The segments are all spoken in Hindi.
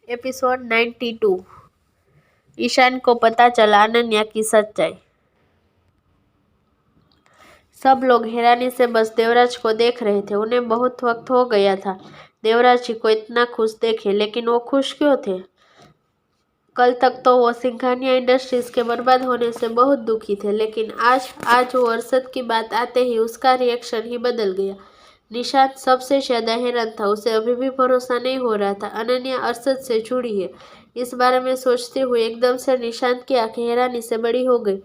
एपिसोड 92। ईशान को पता चला अनन्या की सच्चाई। सब लोग हैरानी से बस देवराज को देख रहे थे। उन्हें बहुत वक्त हो गया था देवराज जी को इतना खुश देखे, लेकिन वो खुश क्यों थे? कल तक तो वो सिंघानिया इंडस्ट्रीज के बर्बाद होने से बहुत दुखी थे, लेकिन आज वो अरशद की बात आते ही उसका रिएक्शन ही बदल गया। निशांत सबसे ज्यादा हैरान था। उसे अभी भी भरोसा नहीं हो रहा था अनन्या अरशद से जुड़ी है। इस बारे में सोचते हुए एकदम से निशांत की आंखें हैरानी से बड़ी हो गई।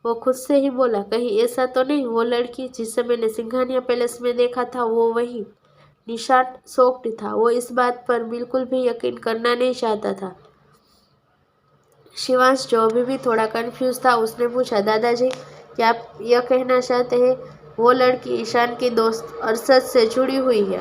वो खुद से ही बोला, कहीं ऐसा तो नहीं वो लड़की जिसे मैंने सिंघानिया पैलेस में देखा था वो वही? निशांत शॉक्ड था। वो इस बात पर बिल्कुल भी यकीन करना नहीं चाहता था। शिवांश, जो अभी भी थोड़ा कंफ्यूज था, उसने पूछा, दादाजी क्या आप यह कहना चाहते हैं वो लड़की ईशान की दोस्त अरशद से जुड़ी हुई है?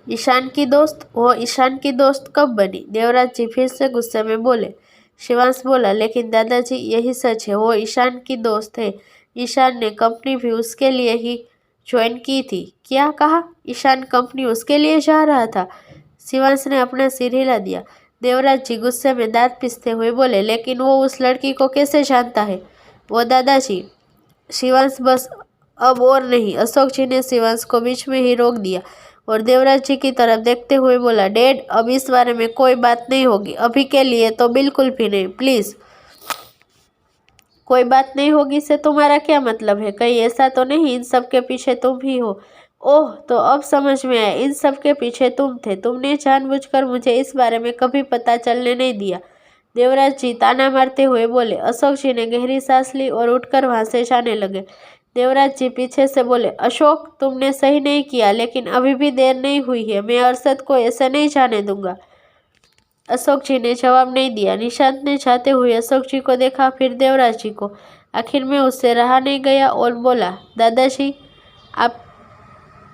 ईशान की दोस्त? वो ईशान की दोस्त कब बनी? देवराज जी फिर से गुस्से में बोले। शिवांश बोला, लेकिन दादाजी यही सच है, वो ईशान की दोस्त है। ईशान ने कंपनी भी उसके लिए ही ज्वाइन की थी। क्या कहा? ईशान कंपनी उसके लिए जा रहा था? शिवांश ने अपना सिर हिला दिया। देवराज जी गुस्से में दांत पीसते हुए बोले, लेकिन वो उस लड़की को कैसे जानता है? वो दादाजी। शिवांश बस अब और नहीं। अशोक जी ने शिवांश को बीच में ही रोक दिया और देवराज जी की तरफ देखते हुए बोला, डैड, अब इस बारे में कोई बात नहीं होगी, अभी के लिए तो बिल्कुल भी नहीं, प्लीज। कोई बात नहीं होगी से तुम्हारा क्या मतलब है? कहीं ऐसा तो नहीं इन सब के पीछे तुम ही हो? ओह, तो अब समझ में आया, इन सब के पीछे तुम थे। तुमने जानबूझकर मुझे इस बारे में कभी पता चलने नहीं दिया। देवराज जी ताना मारते हुए बोले। अशोक जी ने गहरी सांस ली और उठकर वहां से जाने लगे। देवराज जी पीछे से बोले, अशोक, तुमने सही नहीं किया, लेकिन अभी भी देर नहीं हुई है। मैं अरशद को ऐसे नहीं जाने दूंगा। अशोक जी ने जवाब नहीं दिया। निशांत ने जाते हुए अशोक जी को देखा, फिर देवराज जी को। आखिर में उससे रहा नहीं गया और बोला, दादाजी, आप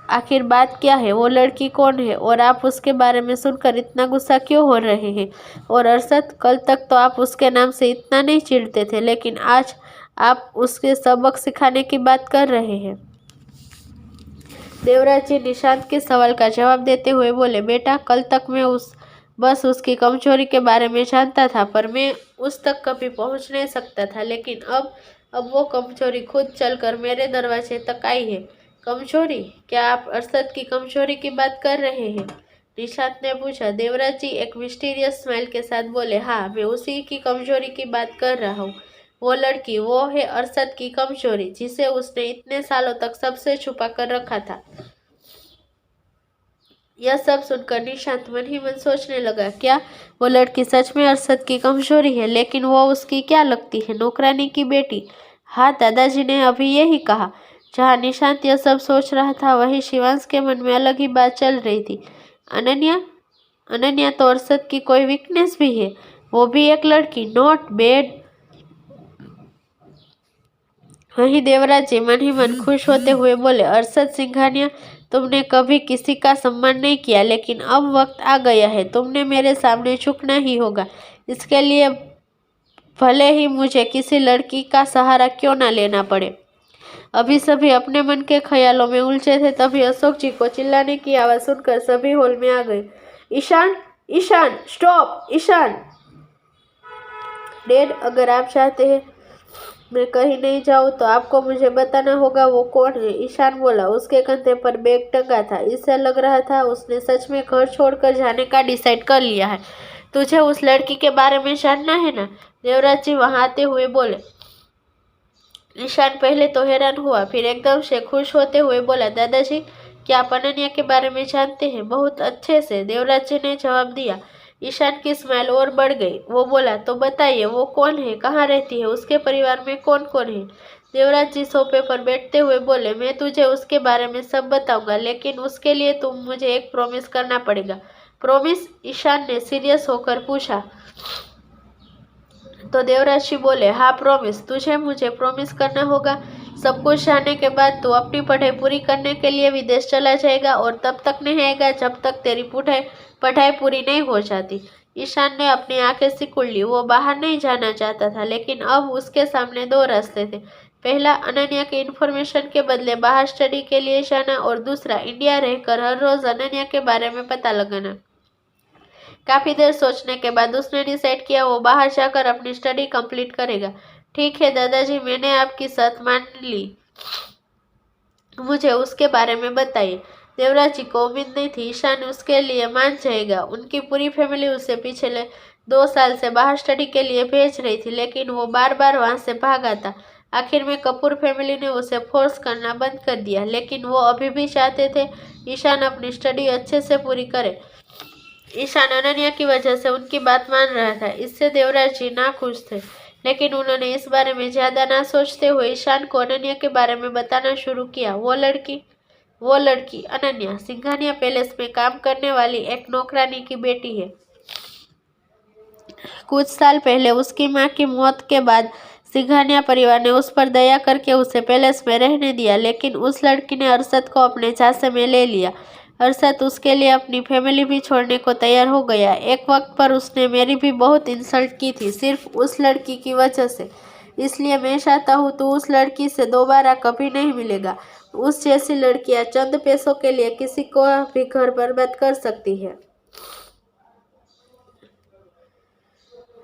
आखिर बात क्या है? वो लड़की कौन है और आप उसके बारे में सुनकर इतना गुस्सा क्यों हो रहे हैं? और अरशद, कल तक तो आप उसके नाम से इतना नहीं चिढ़ते थे, लेकिन आज आप उसके सबक सिखाने की बात कर रहे हैं। देवराज जी निशांत के सवाल का जवाब देते हुए बोले, बेटा, कल तक मैं बस उसकी कमजोरी के बारे में जानता था, पर मैं उस तक कभी पहुंच नहीं सकता था, लेकिन अब वो कमजोरी खुद चलकर मेरे दरवाजे तक आई है। कमजोरी? क्या आप अरशद की कमजोरी की बात कर रहे हैं? निशांत ने पूछा। देवराज जी एक मिस्टीरियस स्माइल के साथ बोले, हाँ, मैं उसी की कमजोरी की बात कर रहा हूँ। वो लड़की, वो है अरशद की कमजोरी, जिसे उसने इतने सालों तक सबसे छुपा कर रखा था। यह सब सुनकर निशांत मन ही मन सोचने लगा, क्या वो लड़की सच में अरशद की कमजोरी है? लेकिन वो उसकी क्या लगती है, नौकरानी की बेटी? हाँ, दादाजी ने अभी यही कहा। जहाँ निशांत यह सब सोच रहा था, वहीं शिवांश के मन में अलग ही बात चल रही थी। अनन्या? अनन्या तो अरशद की कोई वीकनेस भी है, वो भी एक लड़की, नॉट बैड। वहीं देवराज जी मन ही मन खुश होते हुए बोले, अरशद सिंघानिया, तुमने कभी किसी का सम्मान नहीं किया, लेकिन अब वक्त आ गया है, तुमने मेरे सामने झुकना ही होगा। इसके लिए भले ही मुझे किसी लड़की का सहारा क्यों ना लेना पड़े। अभी सभी अपने मन के ख्यालों में उलझे थे, तभी अशोक जी को चिल्लाने की आवाज सुनकर सभी हॉल में आ गए। ईशान, ईशान, स्टॉप! ईशान! डैड, अगर आप चाहते हैं मैं कहीं नहीं जाऊँ तो आपको मुझे बताना होगा वो कौन है। ईशान बोला। उसके कंधे पर बैग टंगा था। इससे लग रहा था उसने सच में घर छोड़कर जाने का डिसाइड कर लिया है। तुझे उस लड़की के बारे में जानना है ना? देवराज जी वहां आते हुए बोले। ईशान पहले तो हैरान हुआ, फिर एकदम से खुश होते हुए बोला, दादाजी, क्या आप अनन्या के बारे में जानते हैं? बहुत अच्छे से, देवराज जी ने जवाब दिया। ईशान की स्माइल और बढ़ गई। वो बोला, तो बताइए, वो कौन है, कहाँ रहती है, उसके परिवार में कौन कौन है? देवराज जी सोफे पर बैठते हुए बोले, मैं तुझे उसके बारे में सब बताऊंगा, लेकिन उसके लिए तुम मुझे एक प्रॉमिस करना पड़ेगा। प्रॉमिस? ईशान ने सीरियस होकर पूछा। तो देवराज जी बोले, हाँ, प्रॉमिस। तुझे मुझे प्रॉमिस करना होगा, सब कुछ जानने के बाद तू अपनी पढ़ाई पूरी करने के लिए विदेश चला जाएगा और तब तक नहीं आएगा जब तक तेरी पढ़ाई पूरी नहीं हो जाती। ईशान ने अपनी आंखें सिकुड़ ली। वो बाहर नहीं जाना चाहता था, लेकिन अब उसके सामने दो रास्ते थे। पहला, अनन्या के इन्फॉर्मेशन के बदले बाहर स्टडी के लिए जाना, और दूसरा, इंडिया रहकर हर रोज अनन्या के बारे में पता लगाना। काफी देर सोचने के बाद उसने डिसाइड किया वो बाहर जाकर अपनी स्टडी कंप्लीट करेगा। ठीक है दादाजी, मैंने आपकी शर्त मान ली, मुझे उसके बारे में बताइए। देवराज जी को उम्मीद नहीं थी ईशान उसके लिए मान जाएगा। उनकी पूरी फैमिली उसे पिछले 2 साल से बाहर स्टडी के लिए भेज रही थी, लेकिन वो बार बार वहां से भागा था। आखिर में कपूर फैमिली ने उसे फोर्स करना बंद कर दिया, लेकिन वो अभी भी चाहते थे ईशान अपनी स्टडी अच्छे से पूरी करे। ईशान अनन्या की वजह से उनकी बात मान रहा था, इससे देवराज जी नाखुश थे, लेकिन उन्होंने इस बारे में ज्यादा ना सोचते हुए ईशान को अनन्या के बारे में बताना शुरू किया। वो लड़की अनन्या सिंघानिया पैलेस में काम करने वाली एक नौकरानी की बेटी है। कुछ साल पहले उसकी मां की मौत के बाद सिंघानिया परिवार ने उस पर दया करके उसे पैलेस में रहने दिया, लेकिन उस लड़की ने अरशद को अपने झांसे में ले लिया। अरशद उसके लिए अपनी फैमिली भी छोड़ने को तैयार हो गया। एक वक्त पर उसने मेरी भी बहुत इंसल्ट की थी, सिर्फ उस लड़की की वजह से। इसलिए मैं चाहता हूँ तू उस लड़की से दोबारा कभी नहीं मिलेगा। उस जैसी लड़कियां चंद पैसों के लिए किसी को भी घर बर्बाद कर सकती है।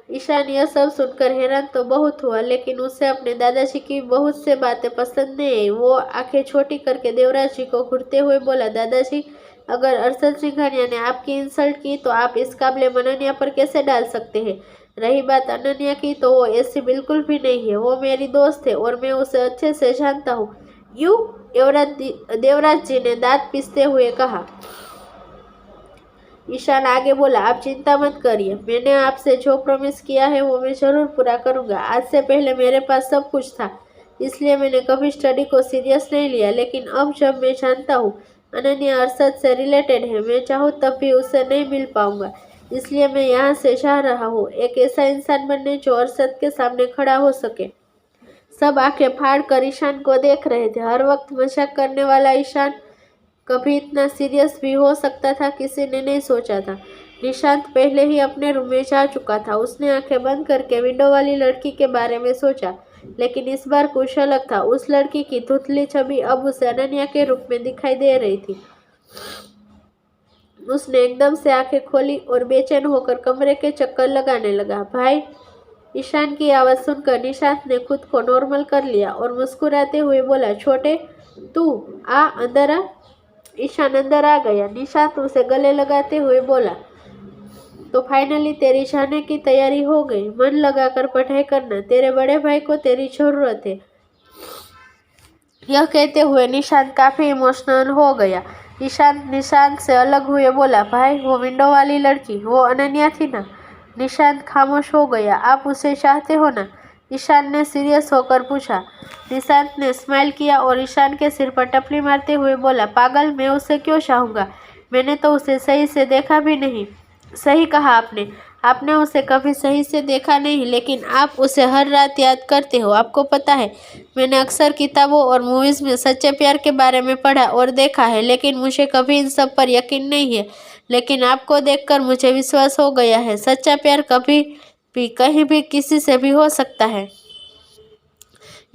ईशान यह सब सुनकर हैरान तो बहुत हुआ, लेकिन उसे अपने दादाजी की बहुत से बातें पसंद नहीं आई। वो आंखें छोटी करके देवराज जी को घूरते हुए बोला, दादाजी, अगर अरशद सिंघानिया ने आपकी इंसल्ट की तो आप इस काबिल अनन्या पर कैसे डाल सकते हैं? रही बात अनन्या की, तो वो ऐसी बिल्कुल भी नहीं है। वो मेरी दोस्त है और मैं उसे अच्छे से जानता हूँ। यू देवराज जी ने दांत पीसते हुए कहा। ईशान आगे बोला, आप चिंता मत करिए, मैंने आपसे जो प्रॉमिस किया है वो मैं जरूर पूरा करूंगा। आज से पहले मेरे पास सब कुछ था, इसलिए मैंने कभी स्टडी को सीरियस नहीं लिया, लेकिन अब जब मैं जानता हूँ अनन्या अरशद से रिलेटेड है, मैं चाहूँ तब भी उससे नहीं मिल पाऊंगा। इसलिए मैं यहाँ से जा रहा हूँ, एक ऐसा इंसान बनने जो अरशद के सामने खड़ा हो सके। सब आंखें फाड़ कर ईशान को देख रहे थे। हर वक्त मजाक करने वाला ईशान कभी इतना सीरियस भी हो सकता था, किसी ने नहीं सोचा था। निशांत पहले ही अपने रूम में जा चुका था। उसने आंखें बंद करके विंडो वाली लड़की के बारे में सोचा, लेकिन इस बार कुछ अलग था। उस लड़की की धुंधली छवि अब उसे अनन्या के रूप में दिखाई दे रही थी। उसने एकदम से आंखें खोली और बेचैन होकर कमरे के चक्कर लगाने लगा। भाई, ईशान की आवाज सुनकर निशांत ने खुद को नॉर्मल कर लिया और मुस्कुराते हुए बोला, छोटे, तू आ, अंदर आ। ईशान अंदर आ गया। निशांत उसे गले लगाते हुए बोला, तो फाइनली तेरी जाने की तैयारी हो गई। मन लगाकर पढ़ाई करना, तेरे बड़े भाई को तेरी जरूरत है। यह कहते हुए निशांत काफी इमोशनल हो गया। ईशान निशांत से अलग हुए बोला, भाई, वो विंडो वाली लड़की, वो अनन्या थी ना? निशांत खामोश हो गया। आप उसे चाहते हो ना? ईशान ने सीरियस होकर पूछा। निशांत ने स्माइल किया और ईशान के सिर पर टपली मारते हुए बोला, पागल, मैं उसे क्यों चाहूँगा? मैंने तो उसे सही से देखा भी नहीं। सही कहा आपने उसे कभी सही से देखा नहीं, लेकिन आप उसे हर रात याद करते हो। आपको पता है, मैंने अक्सर किताबों और मूवीज़ में सच्चे प्यार के बारे में पढ़ा और देखा है, लेकिन मुझे कभी इन सब पर यकीन नहीं है। लेकिन आपको देखकर मुझे विश्वास हो गया है, सच्चा प्यार कभी भी कहीं भी किसी से भी हो सकता है।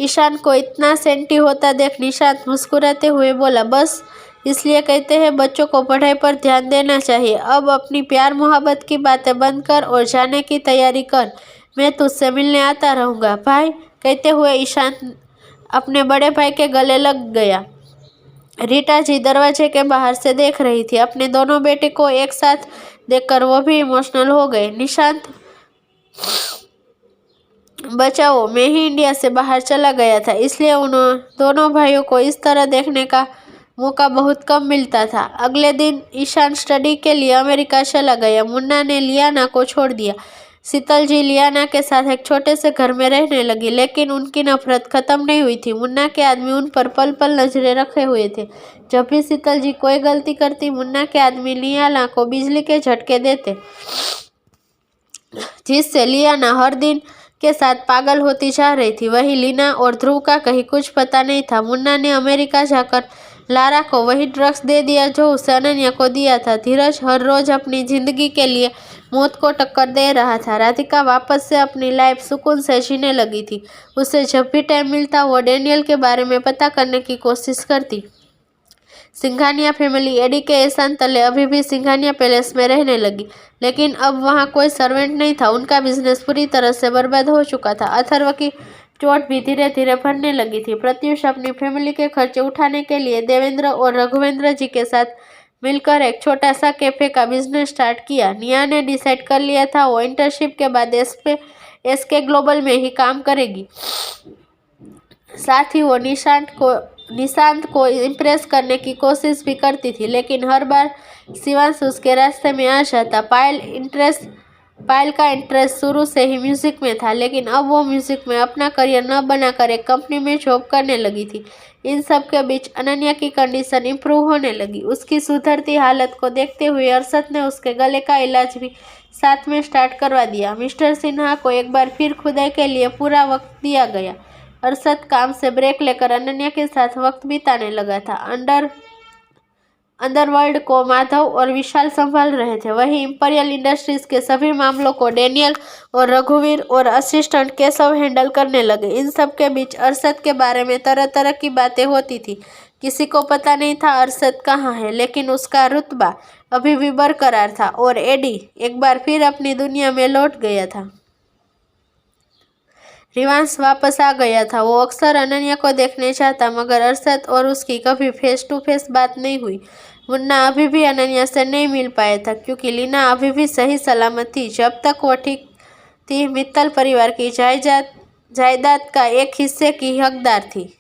ईशान को इतना सेंटी होता देख निशांत मुस्कुराते हुए बोला, बस इसलिए कहते हैं बच्चों को पढ़ाई पर ध्यान देना चाहिए। अब अपनी प्यार मोहब्बत की बातें बंद कर और जाने की तैयारी कर। मैं तुझसे मिलने आता रहूँगा भाई। कहते हुए ईशान अपने बड़े भाई के गले लग गया। रीटा जी दरवाजे के बाहर से देख रही थी। अपने दोनों बेटे को एक साथ देखकर वो भी इमोशनल हो गए। निशांत, बचाओ, मैं ही इंडिया से बाहर चला गया था, इसलिए उन दोनों भाइयों को इस तरह देखने का मौका बहुत कम मिलता था। अगले दिन ईशान स्टडी के लिए अमेरिका चला गया। मुन्ना ने लियाना को छोड़ दिया। शीतल जी लियाना के साथ एक छोटे से घर में रहने लगी, लेकिन उनकी नफरत खत्म नहीं हुई थी। मुन्ना के आदमी उन पर पल पल नजरें रखे हुए थे। जब भी शीतल जी कोई गलती करती, मुन्ना के आदमी लियाना को बिजली के झटके देते, जिससे लियाना हर दिन के साथ पागल होती जा रही थी। वही लीना और ध्रुव का कहीं कुछ पता नहीं था। मुन्ना ने अमेरिका जाकर लारा को वही ड्रग्स दे दिया जो उसे अनन्या को दिया था। धीरज हर रोज अपनी जिंदगी के लिए मौत को टक्कर दे रहा था। राधिका वापस से अपनी लाइफ सुकून से जीने लगी थी। उसे जब भी टाइम मिलता वो डैनियल के बारे में पता करने की कोशिश करती। सिंघानिया फैमिली एडी के एहसान तले अभी भी सिंघानिया पैलेस में रहने लगी, लेकिन अब वहाँ कोई सर्वेंट नहीं था। उनका बिजनेस पूरी तरह से बर्बाद हो चुका था। अथर्व की चोट भी धीरे धीरे भरने लगी थी। प्रत्युष अपनी फैमिली के खर्चे उठाने के लिए देवेंद्र और रघुवेंद्र जी के साथ मिलकर एक छोटा सा कैफे का बिजनेस स्टार्ट किया। निया ने डिसाइड कर लिया था वो इंटर्नशिप के बाद एसके ग्लोबल में ही काम करेगी। साथ ही वो निशांत को इम्प्रेस करने की कोशिश भी करती थी, लेकिन हर बार शिवांश उसके रास्ते में आ जाता। पायल का इंटरेस्ट शुरू से ही म्यूजिक में था, लेकिन अब वो म्यूजिक में अपना करियर न बनाकर एक कंपनी में जॉब करने लगी थी। इन सब के बीच अनन्या की कंडीशन इंप्रूव होने लगी। उसकी सुधरती हालत को देखते हुए अरशद ने उसके गले का इलाज भी साथ में स्टार्ट करवा दिया। मिस्टर सिन्हा को एक बार फिर खुदाई के लिए पूरा वक्त दिया गया। अरशद काम से ब्रेक लेकर अनन्या के साथ वक्त बिताने लगा था। अंडरवर्ल्ड को माधव और विशाल संभाल रहे थे। वहीं इंपीरियल इंडस्ट्रीज के सभी मामलों को डेनियल और रघुवीर और असिस्टेंट केशव हैंडल करने लगे। इन सब के बीच अरशद के बारे में तरह तरह की बातें होती थी। किसी को पता नहीं था अरशद कहाँ है, लेकिन उसका रुतबा अभी भी बरकरार था और एडी एक बार फिर अपनी दुनिया में लौट गया था। रिवांश वापस आ गया था। वो अक्सर अनन्या को देखने जाता, मगर अरशद और उसकी कभी फेस टू फेस बात नहीं हुई। मुन्ना अभी भी अनन्या से नहीं मिल पाया था, क्योंकि लीना अभी भी सही सलामत थी। जब तक वो ठीक थी, मित्तल परिवार की जायदाद का एक हिस्से की हकदार थी।